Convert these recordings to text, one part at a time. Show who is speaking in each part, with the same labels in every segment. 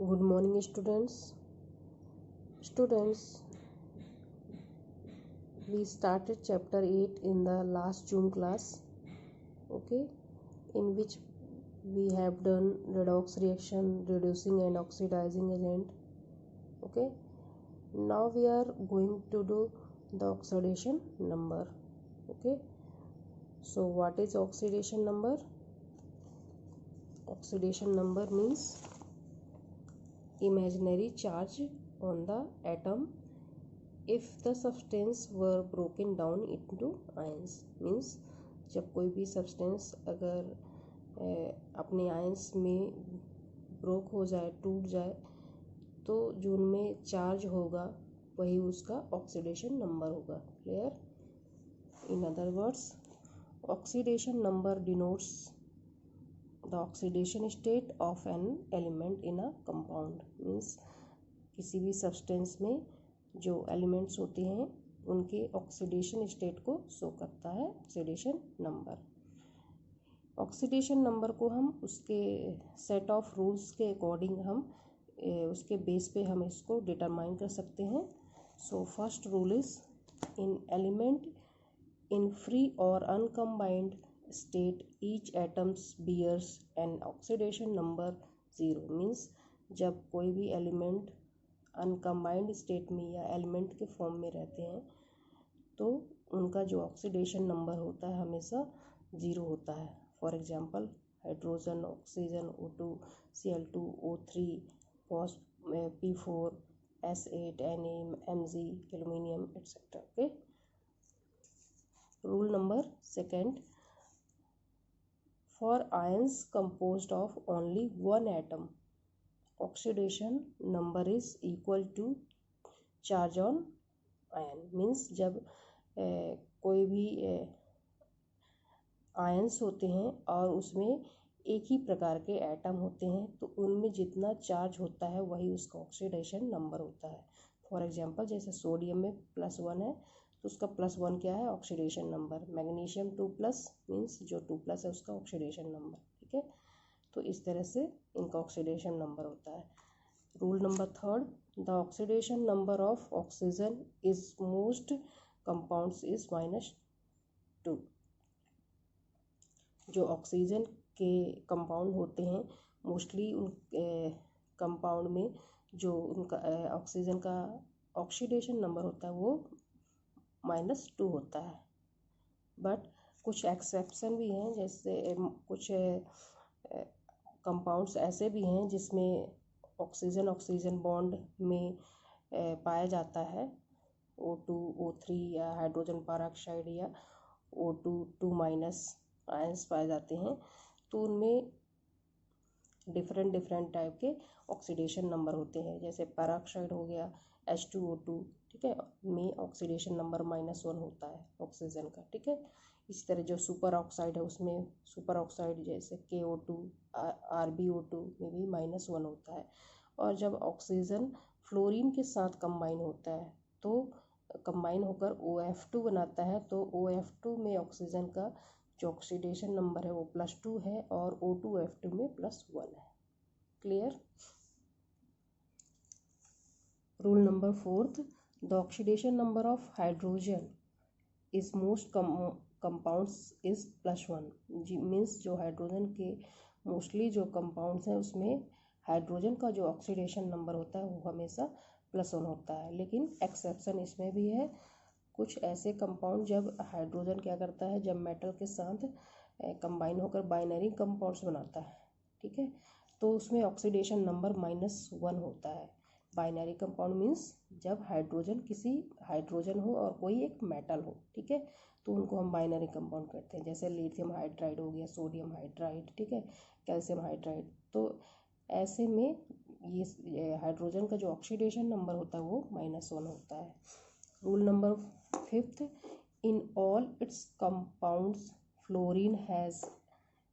Speaker 1: Good morning, students. We started chapter 8 in the last June class, okay, in which we have done redox reaction, reducing and oxidizing agent, okay. Now we are going to do the oxidation number, okay. So what is oxidation number? Oxidation number means imaginary charge on the atom if the substance were broken down into ions. means जब कोई भी substance अगर अपने ions में broke हो जाए, टूट जाए, तो जो उनमें चार्ज होगा वही उसका ऑक्सीडेशन नंबर होगा. Clear? In other words, oxidation number denotes the oxidation state of an element in a compound. Means किसी भी सब्सटेंस में जो एलिमेंट्स होते हैं उनके ऑक्सीडेशन स्टेट को शो करता है ऑक्सीडेशन नंबर. ऑक्सीडेशन नंबर को हम उसके सेट ऑफ रूल्स के अकॉर्डिंग हम उसके बेस पे हम इसको डिटरमाइन कर सकते हैं. So first rule is in element in free और uncombined state each atoms bears an oxidation number 0. Means जब कोई भी एलिमेंट अनकम्बाइंड स्टेट में या एलिमेंट के फॉर्म में रहते हैं तो उनका जो ऑक्सीडेशन नंबर होता है हमेशा 0 होता है. For example hydrogen, oxygen, O2, Cl2, O3, P4, S8, Na, Mg, aluminium et cetera. Okay. Rule number second, for ions composed of only one atom oxidation number is equal to charge on ion. Means जब कोई भी ions होते हैं और उसमें एक ही प्रकार के एटम होते हैं तो उनमें जितना चार्ज होता है वही उसका ऑक्सीडेशन नंबर होता है. फॉर एग्जांपल जैसे सोडियम में +1 है तो उसका +1 क्या है? Oxidation number. मैग्नीशियम 2+ मीन्स जो 2+ है उसका ऑक्सीडेशन नंबर. ठीक है, तो इस तरह से इनका ऑक्सीडेशन नंबर होता है. Rule number third, the oxidation number of oxygen is most compounds is -2. जो ऑक्सीजन के कंपाउंड होते हैं मोस्टली उन कंपाउंड में जो उनका ऑक्सीजन का ऑक्सीडेशन नंबर होता है वो -2 होता है. बट कुछ एक्सेप्शन भी हैं, जैसे कुछ कंपाउंड्स ऐसे भी हैं जिसमें ऑक्सीजन बॉन्ड में पाया जाता है. O2, O3 या हाइड्रोजन पेरोक्साइड या O2 2- आयंस पाए जाते हैं. तो उनमें डिफरेंट टाइप के ऑक्सीडेशन नंबर होते हैं. जैसे पेरोक्साइड हो गया H2O2, ठीक है, में ऑक्सीडेशन नंबर -1 होता है ऑक्सीजन का. ठीक है, इसी तरह जो सुपर ऑक्साइड है उसमें सुपर ऑक्साइड जैसे KO2, RbO2 में भी -1 होता है. और जब ऑक्सीजन फ्लोरीन के साथ कंबाइन होता है तो कंबाइन होकर OF2 बनाता है, तो OF2 में ऑक्सीजन का जो ऑक्सीडेशन नंबर है वो +2 है और O2F2 में +1 है. Clear? Rule number fourth, the oxidation number of hydrogen is most compounds is +1. जी मीन्स जो हाइड्रोजन के मोस्टली जो कंपाउंड्स हैं उसमें हाइड्रोजन का जो ऑक्सीडेशन नंबर होता है वो हमेशा +1 होता है. लेकिन एक्सेप्शन इसमें भी है. कुछ ऐसे कंपाउंड जब हाइड्रोजन क्या करता है, जब मेटल के साथ कंबाइन होकर बाइनरी कंपाउंड्स बनाता है, ठीक है, तो उसमें ऑक्सीडेशन नंबर -1 होता है. बाइनरी कंपाउंड मीन्स जब हाइड्रोजन किसी हाइड्रोजन हो और कोई एक मेटल हो, ठीक है, तो उनको हम बाइनरी कंपाउंड कहते हैं. जैसे लिथियम हाइड्राइड हो गया, सोडियम हाइड्राइड, ठीक है, कैल्शियम हाइड्राइड. तो ऐसे में ये हाइड्रोजन का जो ऑक्सीडेशन नंबर होता है वो -1 होता है. Rule number fifth, in all it's compounds fluorine has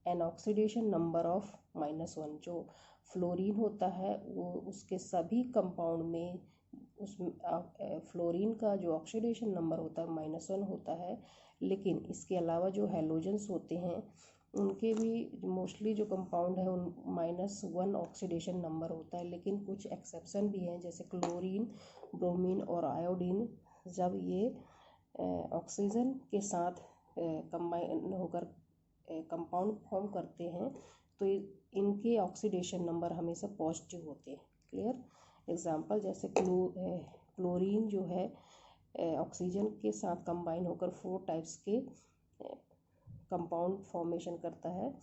Speaker 1: an oxidation number of -1. जो फ्लोरीन होता है वो उसके सभी कंपाउंड में उस फ्लोरीन का जो ऑक्सीडेशन नंबर होता है -1 होता है. लेकिन इसके अलावा जो हैलोजेंस होते हैं उनके भी मोस्टली जो कंपाउंड है उन -1 ऑक्सीडेशन नंबर होता है, लेकिन कुछ एक्सेप्शन भी हैं जैसे क्लोरीन, ब्रोमीन और आयोडीन। जब ये ऑक्सीजन के साथ कंबाइन होकर कंपाउंड फॉर्म करते हैं तो इनके ऑक्सीडेशन नंबर हमेशा पॉजिटिव होते हैं। क्लियर? एग्जांपल जैसे क्लोरीन जो है ऑक्सीजन के साथ कंबाइन होकर 4 टाइप्स के कंपाउंड फॉर्मेशन करता है,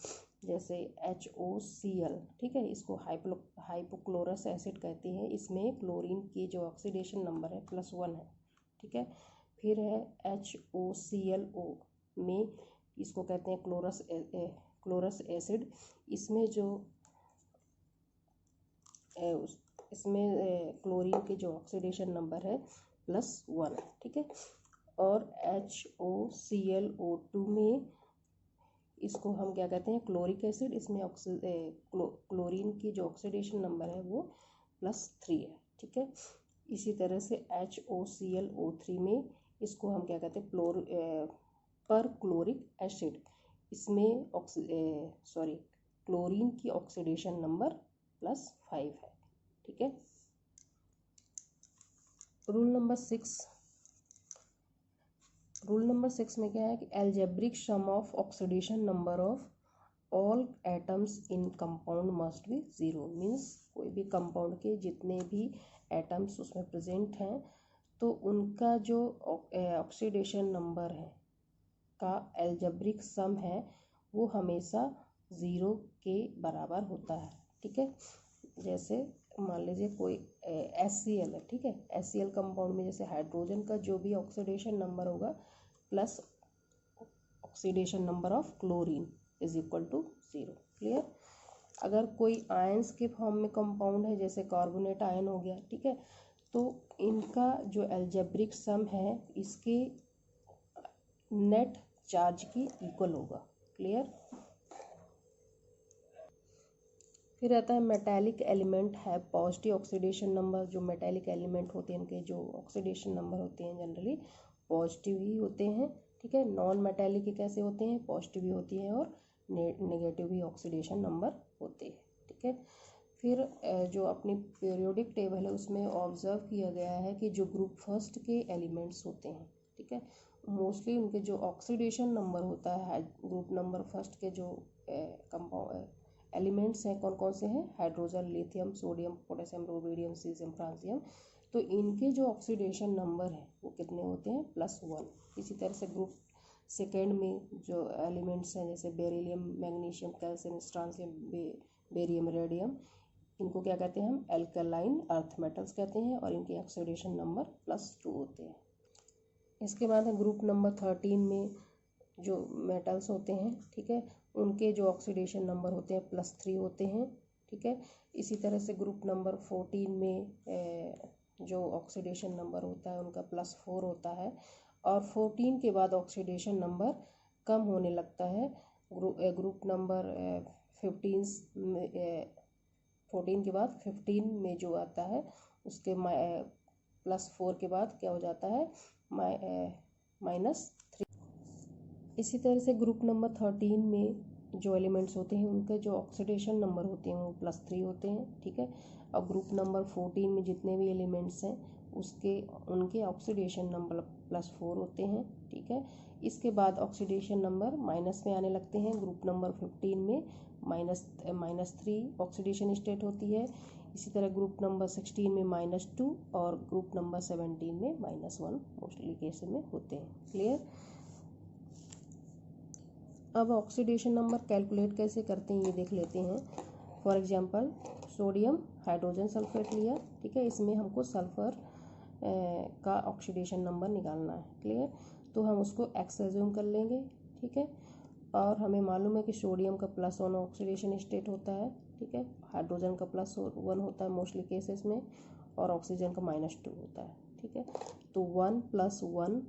Speaker 1: जैसे HOCl। ठीक है, इसको हाइपोक्लोरस एसिड कहते हैं। इसमें क्लोरीन की जो ऑक्सीडेशन नंबर है +1 है। ठीक है, फिर है HOClO में, इसको कहते हैं क्लोरस एसिड। इसमें जो इसमें क्लोरीन के जो ऑक्सीडेशन नंबर है +1 है। ठीक है, और HOClO2 में इसको हम क्या कहते हैं, क्लोरिक एसिड। इसमें क्लोरीन की जो ऑक्सीडेशन नंबर है वो +3 है। ठीक है, इसी तरह से HOClO3 में इसको हम क्या कहते हैं, पर क्लोरिक एसिड। इसमें क्लोरीन की ऑक्सीडेशन नंबर +5 है। ठीक है, रूल नंबर 6 में क्या है कि algebraic sum of oxidation number of all atoms in compound must be 0। Means कोई भी कंपाउंड के जितने भी एटम्स उसमें प्रेजेंट हैं तो उनका जो ऑक्सीडेशन नंबर है का एल्जेब्रिक सम है वो हमेशा 0 के बराबर होता है। ठीक है, जैसे मान लीजिए कोई HCl है। ठीक है, HCl कंपाउंड में जैसे हाइड्रोजन का जो भी ऑक्सीडेशन नंबर होगा plus oxidation number of chlorine = 0। Clear? अगर कोई आयंस के फॉर्म में कंपाउंड है जैसे कार्बोनेट आयन हो गया, ठीक है, तो इनका जो एल्जेब्रिक सम है इसके नेट चार्ज की इक्वल होगा। क्लियर? फिर आता है मेटालिक एलिमेंट है पॉजिटिव ऑक्सीडेशन नंबर। जो मेटालिक एलिमेंट होते हैं इनके जो ऑक्सीडेशन नंबर होते हैं जनरली पॉजिटिव ही होते हैं। ठीक है, नॉन मेटालिक के कैसे होते हैं, पॉजिटिव ही होती हैं और नेगेटिव ही ऑक्सीडेशन नंबर होते हैं। ठीक है, फिर जो अपनी पीरियोडिक टेबल है उसमें ऑब्जर्व किया गया है कि जो ग्रुप फर्स्ट के एलिमेंट्स होते हैं, ठीक है, मोस्टली उनके जो ऑक्सीडेशन नंबर होता है ग्रुप नंबर फर्स्ट के जो कंपाउंड एलिमेंट्स हैं कौन कौन से हैं, hydrogen, lithium, sodium, potassium, rubidium, caesium, francium. तो इनके जो ऑक्सीडेशन नंबर है वो कितने होते हैं, +1। इसी तरह से ग्रुप सेकेंड में जो एलिमेंट्स हैं जैसे beryllium, magnesium, calcium, strontium, barium, radium, इनको क्या कहते हैं हम, एल्कलाइन अर्थ मेटल्स कहते हैं और इनके ऑक्सीडेशन नंबर +2 होते हैं। इसके बाद है ग्रुप नंबर 13 में जो मेटल्स होते हैं, ठीक है, उनके जो ऑक्सीडेशन नंबर होते हैं +3 होते हैं। ठीक है, इसी तरह से ग्रुप नंबर 14 में जो ऑक्सीडेशन नंबर होता है उनका +4 होता है और 14 के बाद ऑक्सीडेशन नंबर कम होने लगता है। ग्रुप नंबर 14 के बाद 15 में जो आता है उसके +4 के बाद क्या हो जाता है, -3। इसी तरह से ग्रुप नंबर 13 में जो एलिमेंट्स होते हैं उनके जो ऑक्सीडेशन नंबर होते हैं वो +3 होते हैं। ठीक है, और ग्रुप नंबर 14 में जितने भी एलिमेंट्स हैं उनके ऑक्सीडेशन नंबर +4 होते हैं। ठीक है, इसके बाद ऑक्सीडेशन नंबर माइनस में आने लगते हैं। ग्रुप नंबर 15 में -3 ऑक्सीडेशन स्टेट होती है। इसी तरह ग्रुप नंबर 16 में -2 और ग्रुप नंबर 17 में -1 मोस्टली केस में होते हैं। क्लियर? अब ऑक्सीडेशन नंबर कैलकुलेट कैसे करते हैं ये देख लेते हैं। For example sodium hydrogen sulphate लिया, ठीक है, इसमें हमको सल्फ़र का ऑक्सीडेशन नंबर निकालना है। क्लियर? तो हम उसको X एज्यूम कर लेंगे। ठीक है, और हमें मालूम है कि सोडियम का +1 ऑक्सीडेशन स्टेट होता है। ठीक है, हाइड्रोजन का +1 होता है मोस्टली केसेस में और ऑक्सीजन का -2 होता है। ठीक है, तो 1 + 1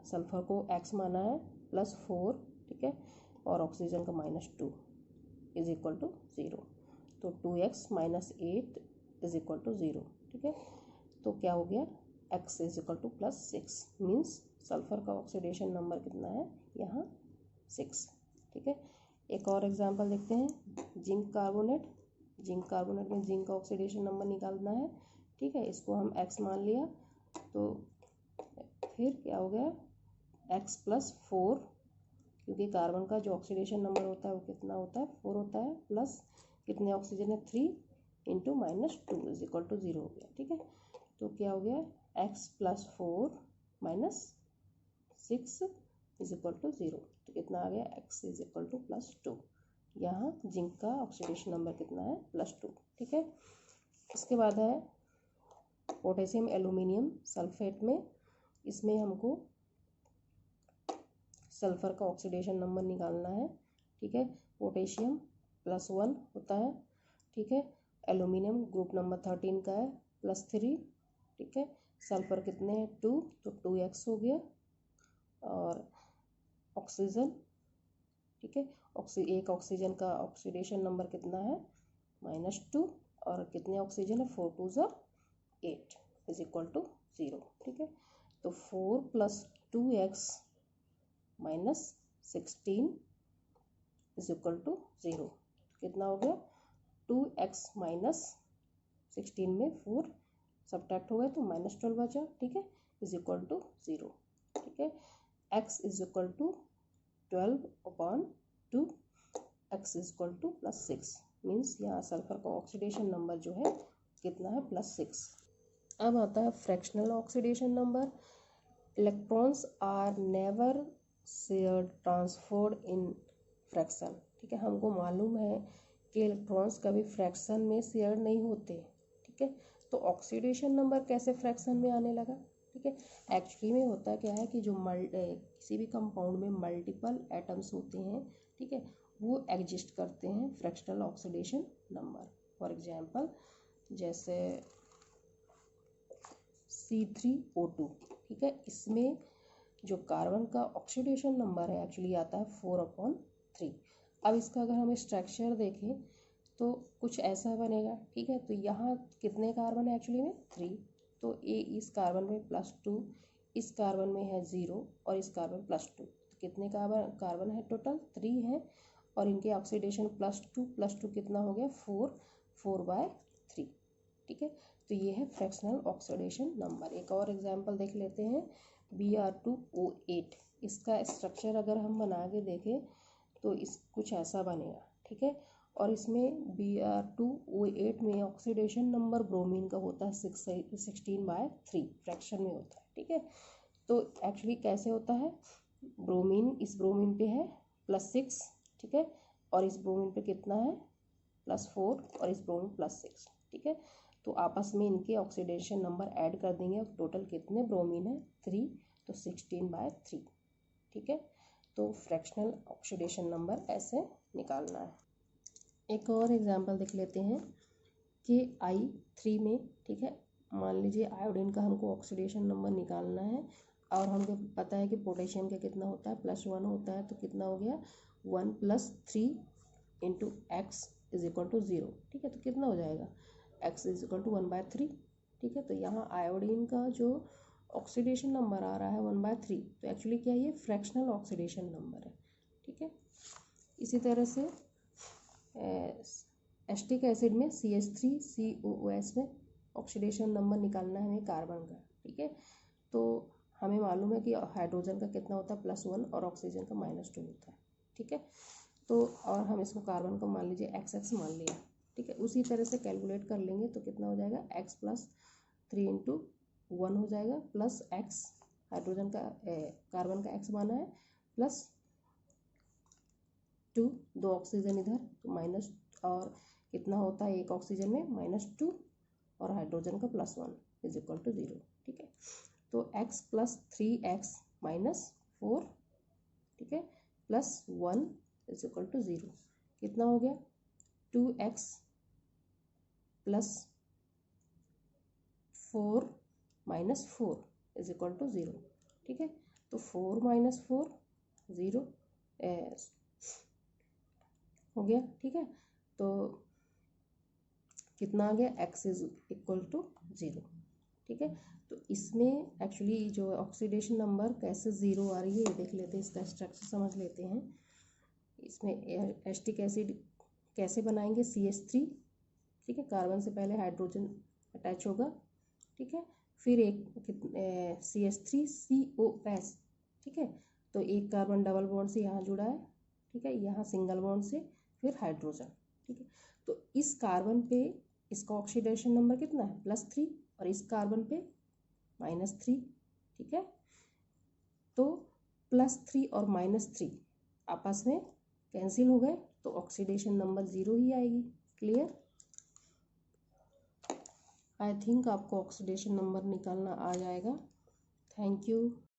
Speaker 1: सल्फ़र को X माना है +4, ठीक है, और ऑक्सीजन का -2 = 0। तो 2x - 8 = 0। ठीक है, तो क्या हो गया, X = +6 मीन्स सल्फ़र का ऑक्सीडेशन नंबर कितना है यहाँ 6। ठीक है, एक और एग्जांपल देखते हैं, जिंक कार्बोनेट। जिंक कार्बोनेट में जिंक का ऑक्सीडेशन नंबर निकालना है, ठीक है। इसको हम x मान लिया, तो फिर क्या हो गया, x+4, क्योंकि कार्बन का जो ऑक्सीडेशन नंबर होता है वो कितना होता है, 4 होता है, प्लस कितने ऑक्सीजन है, 3 इंटू -2 इज इक्वल टू 0 हो गया, ठीक है। तो क्या हो गया, x+4 - 6 इज इक्वल टू 0, तो कितना आ गया, x इज इक्वल टू +2। यहाँ जिंक का ऑक्सीडेशन नंबर कितना है, +2, ठीक है। इसके बाद है पोटेशियम एल्यूमिनियम सल्फेट में, इसमें हमको सल्फर का ऑक्सीडेशन नंबर निकालना है, ठीक है। पोटेशियम +1 होता है, ठीक है। एल्यूमिनियम ग्रुप नंबर 13 का है, +3, ठीक है। सल्फर कितने हैं, 2, तो 2x हो गया। और ऑक्सीजन, ठीक है, एक ऑक्सीजन का ऑक्सीडेशन नंबर कितना है, -2, और कितने ऑक्सीजन है, 4 2 = 8 इज इक्वल टू 0, ठीक है। तो 4 + 2x - 16 इज इक्वल टू 0, कितना हो गया, 2x - 16 में 4 सब्ट्रैक्ट हो गए तो -12 बचा, ठीक है, इज इक्वल टू 0, ठीक है। x is equal to 12/2, x is equal to +6, means यहाँ सल्फर का ऑक्सीडेशन नंबर जो है कितना है, +6। अब आता है fractional oxidation number. Electrons are never shared transferred in fraction, ठीक है। हमको मालूम है कि इलेक्ट्रॉन्स कभी फ्रैक्शन में शेयर नहीं होते, ठीक है। तो ऑक्सीडेशन नंबर कैसे फ्रैक्शन में आने लगा, ठीक है। एक्चुअली में होता क्या है कि जो किसी भी कंपाउंड में मल्टीपल एटम्स होते हैं, ठीक है, वो एग्जिस्ट करते हैं fractional oxidation number. For example जैसे C3O2, ठीक है, इसमें जो कार्बन का ऑक्सीडेशन नंबर है एक्चुअली आता है 4/3। अब इसका अगर हम स्ट्रक्चर देखें तो कुछ ऐसा बनेगा, ठीक है। तो यहाँ कितने कार्बन है एक्चुअली में, 3, तो इस कार्बन में +2, इस कार्बन में है 0, और इस कार्बन +2, तो कितने कार्बन है टोटल, 3 है, और इनके ऑक्सीडेशन +2 कितना हो गया, 4/3, ठीक है। तो ये है फ्रैक्शनल ऑक्सीडेशन नंबर। एक और एग्जांपल देख लेते हैं, Br2O8, इसका स्ट्रक्चर अगर हम बना के देखें तो इस कुछ ऐसा बनेगा, ठीक है। और इसमें Br2O8 में ऑक्सीडेशन नंबर ब्रोमीन का होता है 16/3, फ्रैक्शन में होता है, ठीक है। तो एक्चुअली कैसे होता है, ब्रोमीन इस ब्रोमीन पे है +6, ठीक है, और इस ब्रोमीन पे कितना है, +4, और इस ब्रोमीन +6, ठीक है। तो आपस में इनके ऑक्सीडेशन नंबर ऐड कर देंगे, टोटल कितने ब्रोमीन है, 3, तो 16/3, ठीक है। तो फ्रैक्शनल ऑक्सीडेशन नंबर ऐसे निकालना है। एक और एग्जांपल देख लेते हैं कि I3 में, ठीक है, मान लीजिए आयोडीन का हमको ऑक्सीडेशन नंबर निकालना है, और हमको पता है कि पोटेशियम का कितना होता है, +1 होता है, तो कितना हो गया, 1 + 3 into x is equal to 0, ठीक है। तो कितना हो जाएगा, x इज इक्वल टू 1/3, ठीक है। तो यहाँ आयोडीन का जो ऑक्सीडेशन नंबर आ रहा है 1/3, तो एक्चुअली क्या है, ये फ्रैक्शनल ऑक्सीडेशन नंबर है, ठीक है। इसी तरह से एस्टिक एसिड में CH3COOS में ऑक्सीडेशन नंबर निकालना है हमें कार्बन का, ठीक है। तो हमें मालूम है कि हाइड्रोजन का कितना होता है, +1, और ऑक्सीजन का -2 होता है, ठीक है। तो और हम इसको कार्बन को मान लीजिए XX मान लिया, ठीक है। उसी तरह से कैलकुलेट कर लेंगे तो कितना हो जाएगा, x + 3 × 1 हो जाएगा, प्लस x हाइड्रोजन का कार्बन का x माना है, +2, 2 ऑक्सीजन इधर, तो माइनस, और कितना होता है एक ऑक्सीजन में -2, और हाइड्रोजन का +1 इज इक्वल टू 0, ठीक है। तो x + 3x - 4, ठीक है, +1 इज इक्वल टू 0, कितना हो गया, 2x + 4 - 4 इज इक्वल टू 0, ठीक है। तो 4 - 4 0 हो गया, ठीक है। तो कितना आ गया, x इज इक्वल टू 0, ठीक है। तो इसमें एक्चुअली जो ऑक्सीडेशन नंबर कैसे 0 आ रही है ये देख लेते हैं, इसका स्ट्रक्चर समझ लेते हैं। इसमें एसिटिक एसिड कैसे बनाएंगे, CH3, ठीक है, कार्बन से पहले हाइड्रोजन अटैच होगा, ठीक है, फिर एक CH3COS, ठीक है, तो एक कार्बन डबल बॉन्ड से यहाँ जुड़ा है, ठीक है, यहाँ सिंगल बॉन्ड से फिर हाइड्रोजन, ठीक है। तो इस कार्बन पे इसका ऑक्सीडेशन नंबर कितना है, +3, और इस कार्बन पे -3, ठीक है। तो +3 और -3 आपस में कैंसिल हो गए, तो ऑक्सीडेशन नंबर 0 ही आएगी। क्लियर? आई थिंक आपको ऑक्सीडेशन नंबर निकालना आ जाएगा। Thank you.